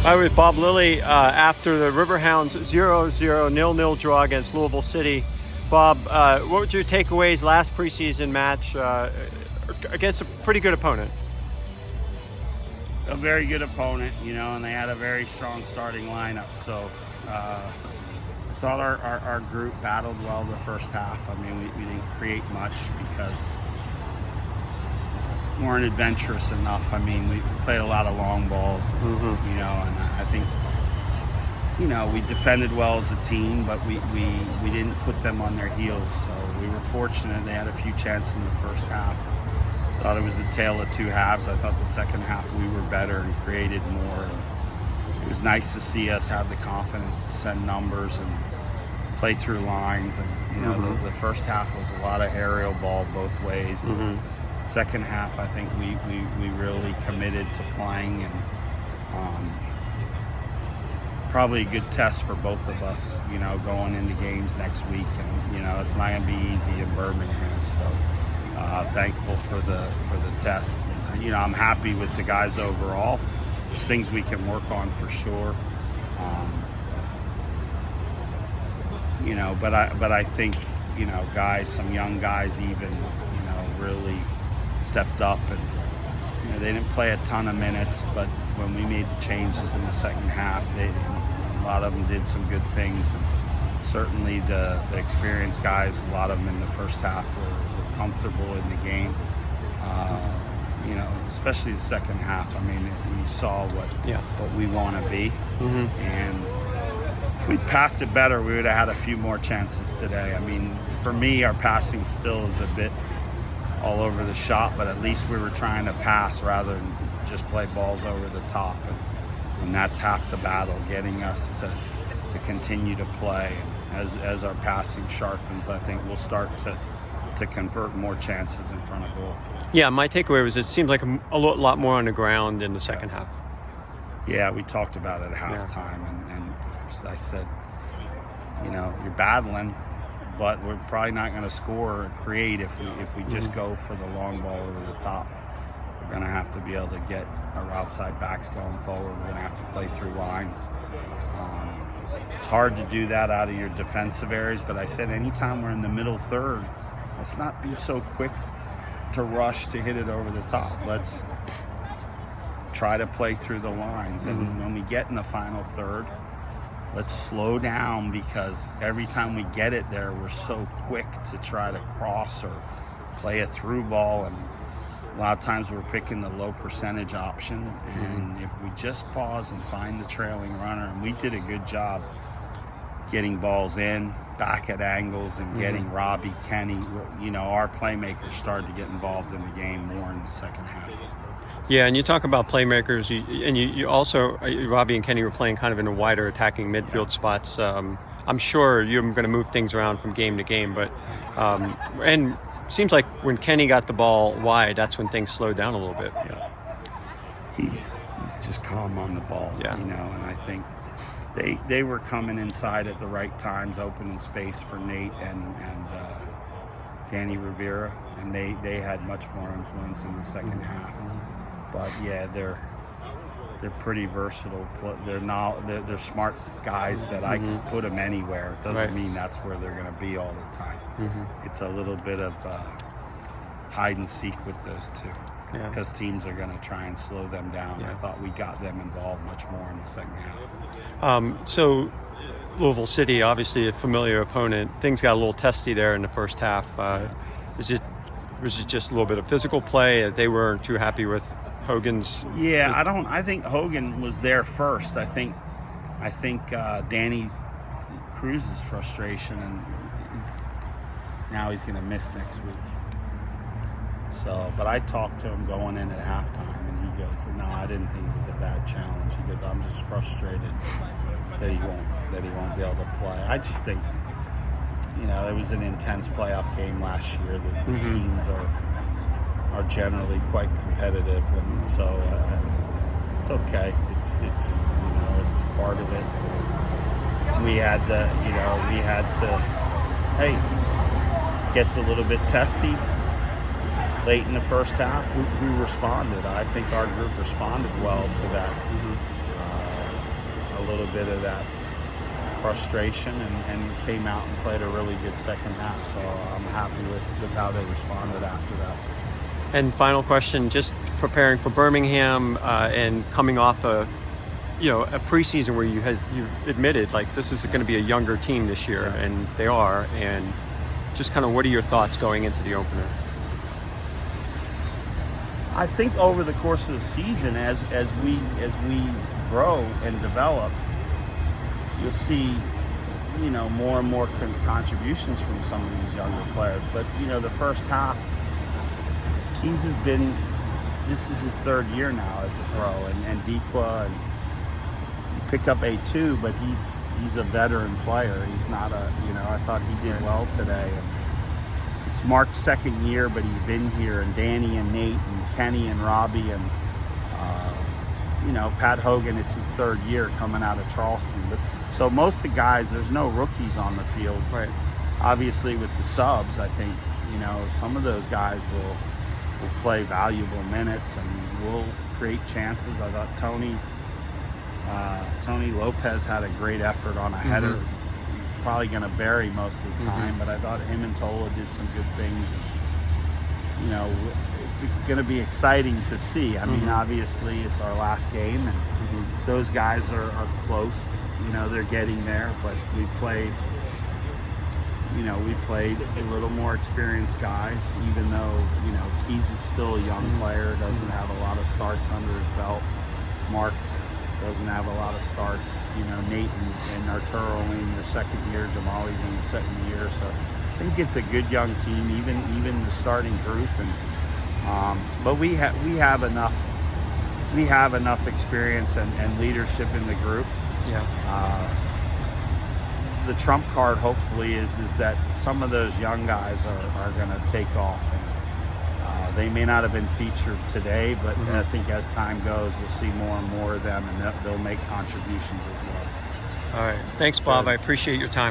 Hi, with Bob Lilley after the Riverhounds 0-0 0-0 draw against Louisville City. Bob, what were your takeaways last preseason match against a pretty good opponent? A very good opponent, and they had a very strong starting lineup. So I thought our group battled well the first half. I mean, we didn't create much because we weren't adventurous enough. I mean, we played a lot of long balls, and I think, we defended well as a team, but we didn't put them on their heels. So we were fortunate. They had a few chances in the first half. Thought it was a tale of two halves. I thought the second half we were better and created more. And it was nice to see us have the confidence to send numbers and play through lines. And the first half was a lot of aerial ball both ways. Second half, I think we really committed to playing, and probably a good test for both of us, going into games next week. And it's not going to be easy in Birmingham, so thankful for the test. I'm happy with the guys overall. There's things we can work on for sure. But I think guys, some young guys even, really stepped up, and they didn't play a ton of minutes, but when we made the changes in the second half, a lot of them did some good things. And certainly the experienced guys, a lot of them in the first half were comfortable in the game. Especially the second half. I mean, you saw what we want to be, and if we'd passed it better, we would have had a few more chances today. I mean, for me, our passing still is a bit all over the shop, but at least we were trying to pass rather than just play balls over the top, and that's half the battle, getting us to continue to play. As our passing sharpens, I think we'll start to convert more chances in front of goal. Yeah, my takeaway was it seemed like a lot more on the ground in the second half. Yeah, we talked about it at halftime, and I said, you're battling, but we're probably not going to score or create if we just go for the long ball over the top. We're going to have to be able to get our outside backs going forward. We're going to have to play through lines. It's hard to do that out of your defensive areas, but I said anytime we're in the middle third, let's not be so quick to rush to hit it over the top. Let's try to play through the lines. And when we get in the final third, let's slow down, because every time we get it there, we're so quick to try to cross or play a through ball. And a lot of times we're picking the low percentage option. And if we just pause and find the trailing runner, and we did a good job getting balls in, back at angles, and getting Robbie, Kenny, our playmakers started to get involved in the game more in the second half. Yeah, and you talk about playmakers, you also, Robbie and Kenny were playing kind of in a wider attacking midfield spots. I'm sure you're going to move things around from game to game, but and seems like when Kenny got the ball wide, that's when things slowed down a little bit. Yeah, he's just calm on the ball, and I think they were coming inside at the right times, opening space for Nate and Danny Rivera, and they had much more influence in the second half. But yeah, they're pretty versatile. They're smart guys that I can put them anywhere. It doesn't mean that's where they're going to be all the time. It's a little bit of hide and seek with those two, because teams are going to try and slow them down. I thought we got them involved much more in the second half. So Louisville City, obviously a familiar opponent. Things got a little testy there in the first half. Was it just a little bit of physical play that they weren't too happy with Hogan's? Yeah, I think Hogan was there first. I think Danny Cruz's frustration, and he's going to miss next week. So, but I talked to him going in at halftime, and he goes, "No, I didn't think it was a bad challenge." He goes, "I'm just frustrated that he won't be able to play." I just think, it was an intense playoff game last year. The teams are generally quite competitive, and so it's okay. It's part of it. We had to. Hey, gets a little bit testy late in the first half. Who responded? I think our group responded well to that. little bit of that frustration and came out and played a really good second half. So I'm happy with how they responded after that. And final question, just preparing for Birmingham and coming off a preseason where you've admitted like this is going to be a younger team this year, and they are, and just kind of what are your thoughts going into the opener? I think over the course of the season, as we grow and develop, you'll see, more and more contributions from some of these younger players. But the first half, Keys this is his third year now as a pro, and Dikwa, and you pick up A2, but he's a veteran player. He's not I thought he did well today. And it's Mark's second year, but he's been here, and Danny and Nate and Kenny and Robbie and Pat Hogan, it's his third year coming out of Charleston. But so most of the guys, there's no rookies on the field. Right. Obviously with the subs, I think, some of those guys will play valuable minutes and will create chances. I thought Tony Lopez had a great effort on a header. He's probably going to bury most of the time, but I thought him and Tola did some good things. And, it's going to be exciting to see. I mean, obviously it's our last game, and those guys are close. They're getting there, but we played a little more experienced guys, even though, Keys is still a young player, doesn't have a lot of starts under his belt. Mark doesn't have a lot of starts. Nate and Arturo only in their second year. Jamali's in his second year. So I think it's a good young team, even the starting group. And but we have enough experience and leadership in the group. Yeah. The trump card hopefully is that some of those young guys are going to take off, and they may not have been featured today, but I think as time goes we'll see more and more of them, and they'll make contributions as well. All right, thanks Bob. I appreciate your time.